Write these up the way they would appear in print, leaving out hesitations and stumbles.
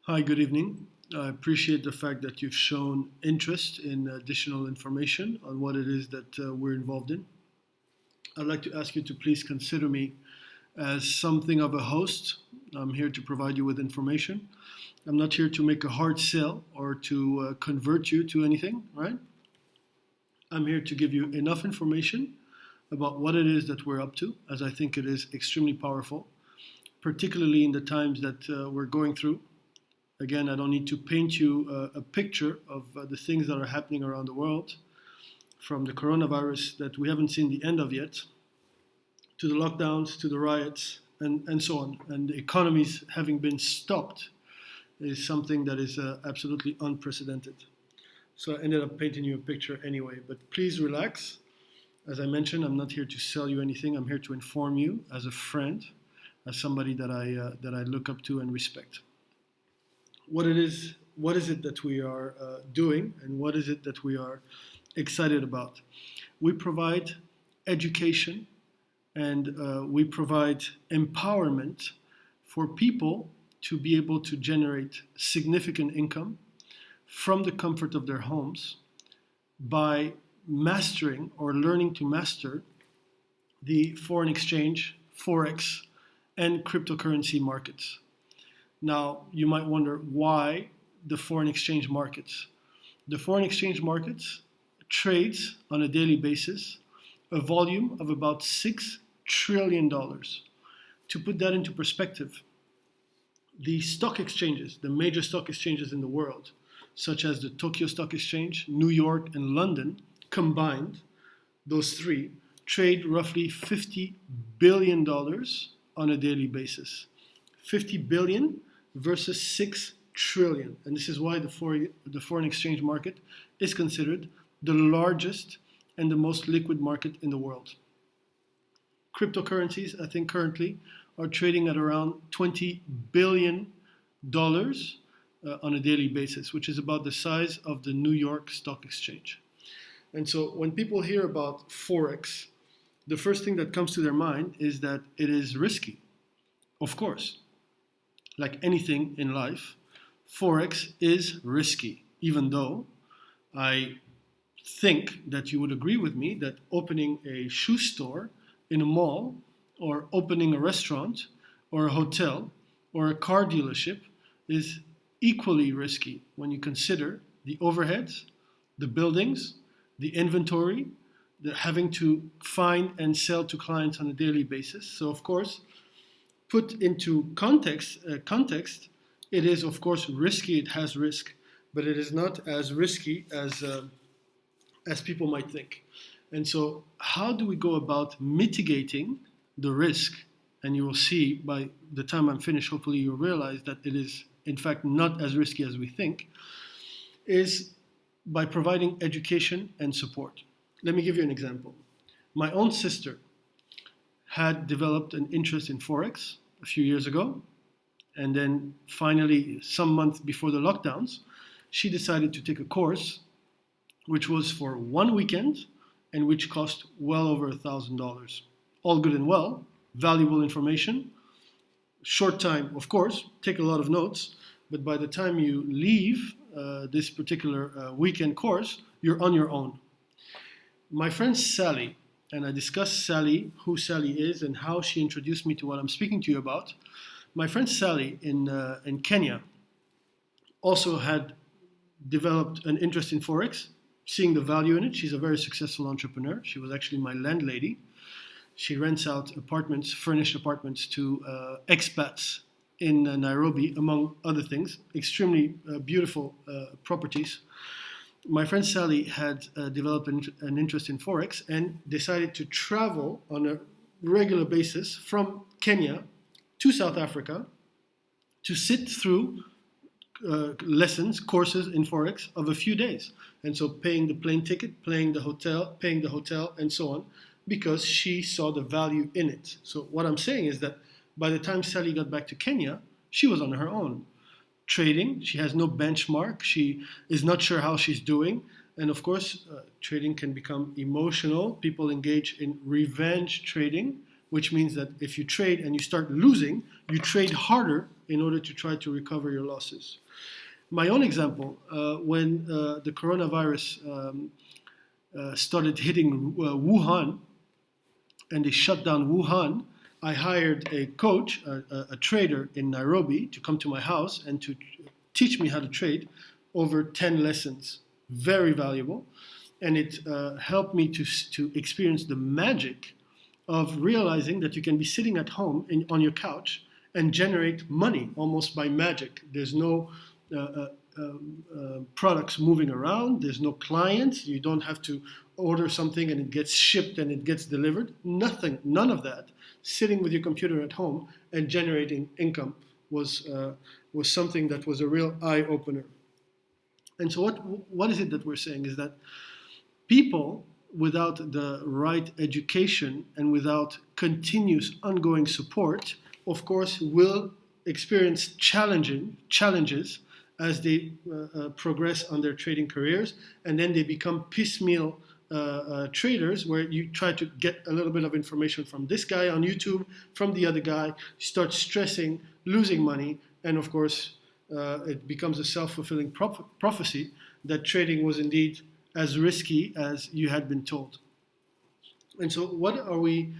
Hi, good evening. I appreciate the fact that you've shown interest in additional information on what it is that we're involved in. I'd like to ask you to please consider me as something of a host. I'm here to provide you with information. I'm not here to make a hard sell or to convert you to anything, right? I'm here to give you enough information about what it is that we're up to, as I think it is extremely powerful, particularly in the times that we're going through. Again, I don't need to paint you a picture of the things that are happening around the world, from the coronavirus that we haven't seen the end of yet, to the lockdowns, to the riots, and so on. And the economies having been stopped is something that is absolutely unprecedented. So I ended up painting you a picture anyway, but please relax. As I mentioned, I'm not here to sell you anything. I'm here to inform you as a friend, as somebody that I look up to and respect. What is it that we are doing, and what is it that we are excited about? We provide education and we provide empowerment for people to be able to generate significant income from the comfort of their homes by mastering or learning to master the foreign exchange, forex, and cryptocurrency markets. Now, you might wonder why the foreign exchange markets. The foreign exchange markets trades on a daily basis a volume of about $6 trillion. To put that into perspective, the stock exchanges, the major stock exchanges in the world, such as the Tokyo Stock Exchange, New York, and London, combined, those three, trade roughly $50 billion on a daily basis. 50 billion versus 6 trillion. And this is why the foreign exchange market is considered the largest and the most liquid market in the world. Cryptocurrencies, I think currently, are trading at around $20 billion on a daily basis, which is about the size of the New York Stock Exchange. And so when people hear about Forex, the first thing that comes to their mind is that it is risky. Of course, like anything in life, Forex is risky, even though I think that you would agree with me that opening a shoe store in a mall, or opening a restaurant, or a hotel, or a car dealership is equally risky when you consider the overheads, the buildings, the inventory, the having to find and sell to clients on a daily basis. So of course, put into context, it is of course risky, it has risk, but it is not as risky as people might think. And so how do we go about mitigating the risk? And you will see by the time I'm finished, hopefully you'll realize that it is in fact not as risky as we think, is by providing education and support. Let me give you an example. My own sister had developed an interest in Forex a few years ago, and then finally, some months before the lockdowns, she decided to take a course which was for 1 weekend and which cost well over $1,000. All good and well, valuable information, short time, of course, take a lot of notes, but by the time you leave this particular weekend course, you're on your own. My friend Sally, and I discussed Sally, who Sally is, and how she introduced me to what I'm speaking to you about. My friend Sally in Kenya also had developed an interest in Forex, seeing the value in it. She's a very successful entrepreneur. She was actually my landlady. She rents out apartments, furnished apartments to expats in Nairobi, among other things. Extremely beautiful properties. My friend Sally had developed an interest in Forex and decided to travel on a regular basis from Kenya to South Africa to sit through lessons, courses in Forex of a few days. And so paying the plane ticket, paying the hotel, and so on, because she saw the value in it. So what I'm saying is that by the time Sally got back to Kenya, she was on her own. Trading, she has no benchmark, she is not sure how she's doing, and of course, trading can become emotional. People engage in revenge trading, which means that if you trade and you start losing, you trade harder in order to try to recover your losses. My own example, when the coronavirus started hitting Wuhan, and they shut down Wuhan, I hired a coach, a trader in Nairobi, to come to my house and to teach me how to trade over 10 lessons. Very valuable. And it helped me to experience the magic of realizing that you can be sitting at home on your couch and generate money almost by magic. There's no products moving around. There's no clients. You don't have to order something and it gets shipped and it gets delivered. Nothing, none of that. Sitting with your computer at home and generating income was something that was a real eye-opener. And so what is it that we're saying is that people without the right education and without continuous ongoing support, of course, will experience challenges as they progress on their trading careers, and then they become piecemeal traders where you try to get a little bit of information from this guy on YouTube, from the other guy, start stressing, losing money, and of course, it becomes a self-fulfilling prophecy that trading was indeed as risky as you had been told. And so what are we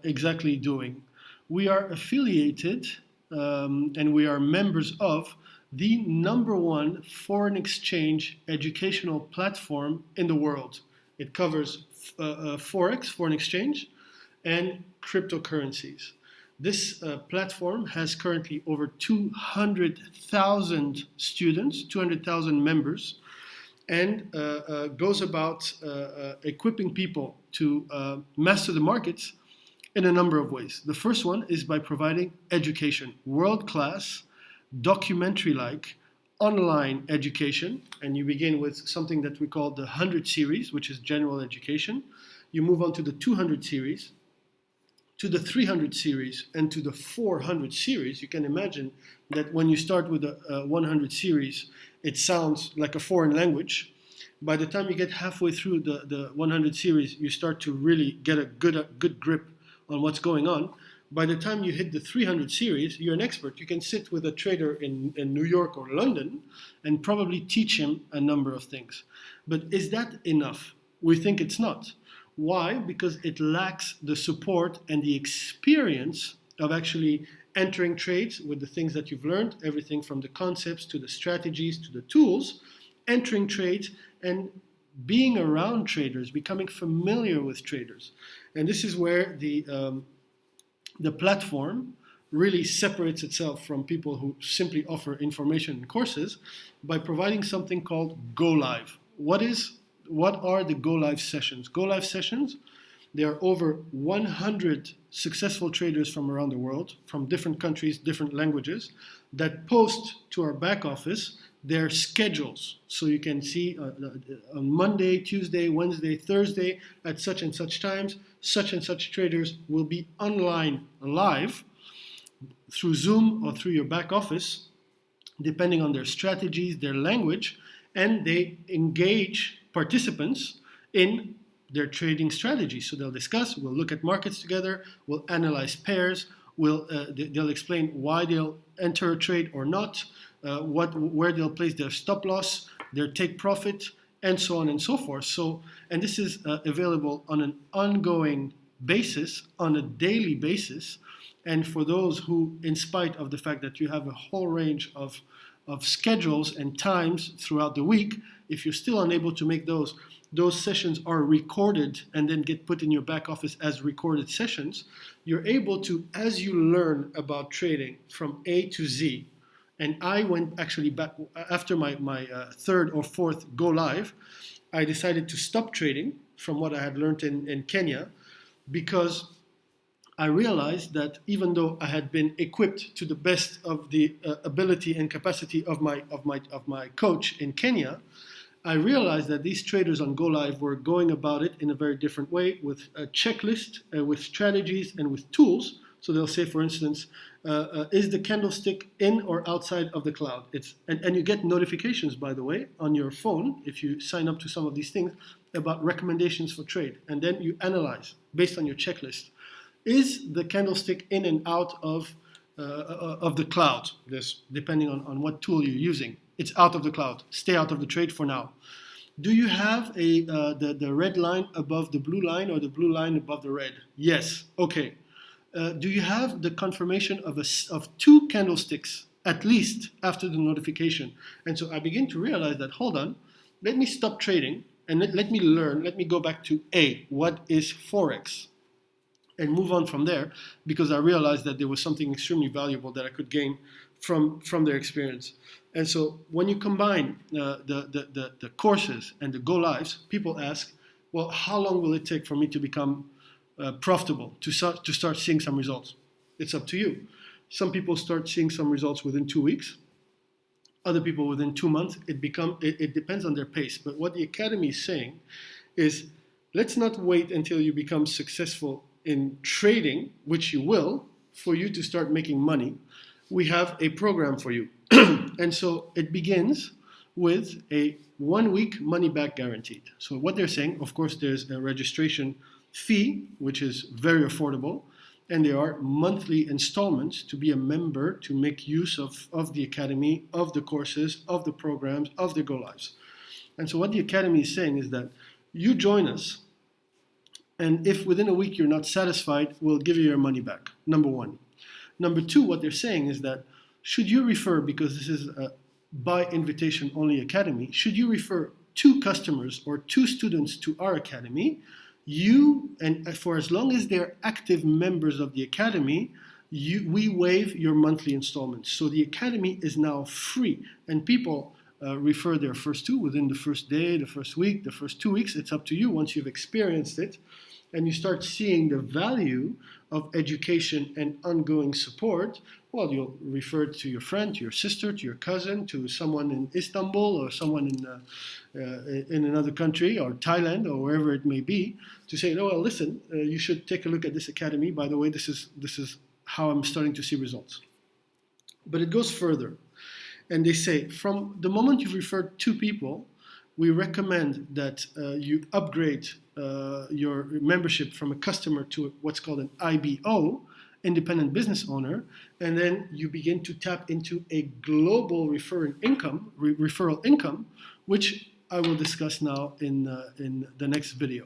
exactly doing? We are affiliated and we are members of the #1 foreign exchange educational platform in the world. It covers Forex, foreign exchange, and cryptocurrencies. This platform has currently over 200,000 students, 200,000 members, and goes about equipping people to master the markets in a number of ways. The first one is by providing education, world-class, documentary-like, online education, and you begin with something that we call the 100 series, which is general education. You move on to the 200 series, to the 300 series, and to the 400 series. You can imagine that when you start with the 100 series, it sounds like a foreign language. By the time you get halfway through the 100 series, you start to really get a good grip on what's going on. By the time you hit the 300 series, you're an expert. You can sit with a trader in New York or London and probably teach him a number of things. But is that enough? We think it's not. Why? Because it lacks the support and the experience of actually entering trades with the things that you've learned, everything from the concepts to the strategies to the tools, entering trades and being around traders, becoming familiar with traders. And this is where the platform really separates itself from people who simply offer information and courses by providing something called Go Live. What are the Go Live sessions? Go Live sessions, there are over 100 successful traders from around the world, from different countries, different languages, that post to our back office their schedules. So you can see on Monday, Tuesday, Wednesday, Thursday, at such and such times, such and such traders will be online live through Zoom or through your back office, depending on their strategies, their language, and they engage participants in their trading strategy. So they'll discuss, we'll look at markets together, we'll analyze pairs, they'll explain why they'll enter a trade or not, where they'll place their stop loss, their take profit, and so on and so forth. And this is available on an ongoing basis, on a daily basis. And for those who, in spite of the fact that you have a whole range of schedules and times throughout the week, if you're still unable to make those sessions are recorded and then get put in your back office as recorded sessions. You're able to, as you learn about trading from A to Z, and I went actually back after my third or fourth go live, I decided to stop trading from what I had learned in Kenya, because I realized that even though I had been equipped to the best of the ability and capacity of my coach in Kenya, I realized that these traders on Go Live were going about it in a very different way, with a checklist, with strategies, and with tools. So they'll say, for instance, is the candlestick in or outside of the cloud? And you get notifications, by the way, on your phone, if you sign up to some of these things, about recommendations for trade. And then you analyze based on your checklist. is the candlestick in and out of the cloud. This, depending on what tool you're using, it's out of the cloud. Stay out of the trade for now. Do you have the red line above the blue line or the blue line above the red? Yes. Okay. Do you have the confirmation of two candlesticks at least after the notification? And so I begin to realize that, hold on, let me stop trading and let me learn. Let me go back to what is Forex? And move on from there, because I realized that there was something extremely valuable that I could gain from their experience. And so when you combine the courses and the go lives, people ask, well, how long will it take for me to become profitable, to start seeing some results? It's up to you. Some people start seeing some results within 2 weeks. Other people within 2 months. It depends on their pace. But what the Academy is saying is, let's not wait until you become successful in trading, which you will, for you to start making money. We have a program for you. And so it begins with a 1 week money back guaranteed. So what they're saying, of course, there's a registration fee, which is very affordable, and there are monthly installments to be a member, to make use of the Academy, of the courses, of the programs, of the Go Lives. And so what the Academy is saying is that you join us, and if within a week you're not satisfied, we'll give you your money back, number one. Number two, what they're saying is that should you refer, because this is a by invitation only Academy, should you refer 2 customers or 2 students to our Academy, and for as long as they're active members of the Academy, we waive your monthly installments. So the Academy is now free, and people refer their first 2 within the first day, the first week, the first 2 weeks. It's up to you once you've experienced it and you start seeing the value of education and ongoing support. Well, you'll refer to your friend, to your sister, to your cousin, to someone in Istanbul or someone in another country or Thailand or wherever it may be, to say, oh, well, listen, you should take a look at this Academy. By the way, this is how I'm starting to see results. But it goes further. And they say, from the moment you've referred 2 people, we recommend that you upgrade your membership from a customer to what's called an IBO, independent business owner, and then you begin to tap into a global referral income, which I will discuss now in the next video.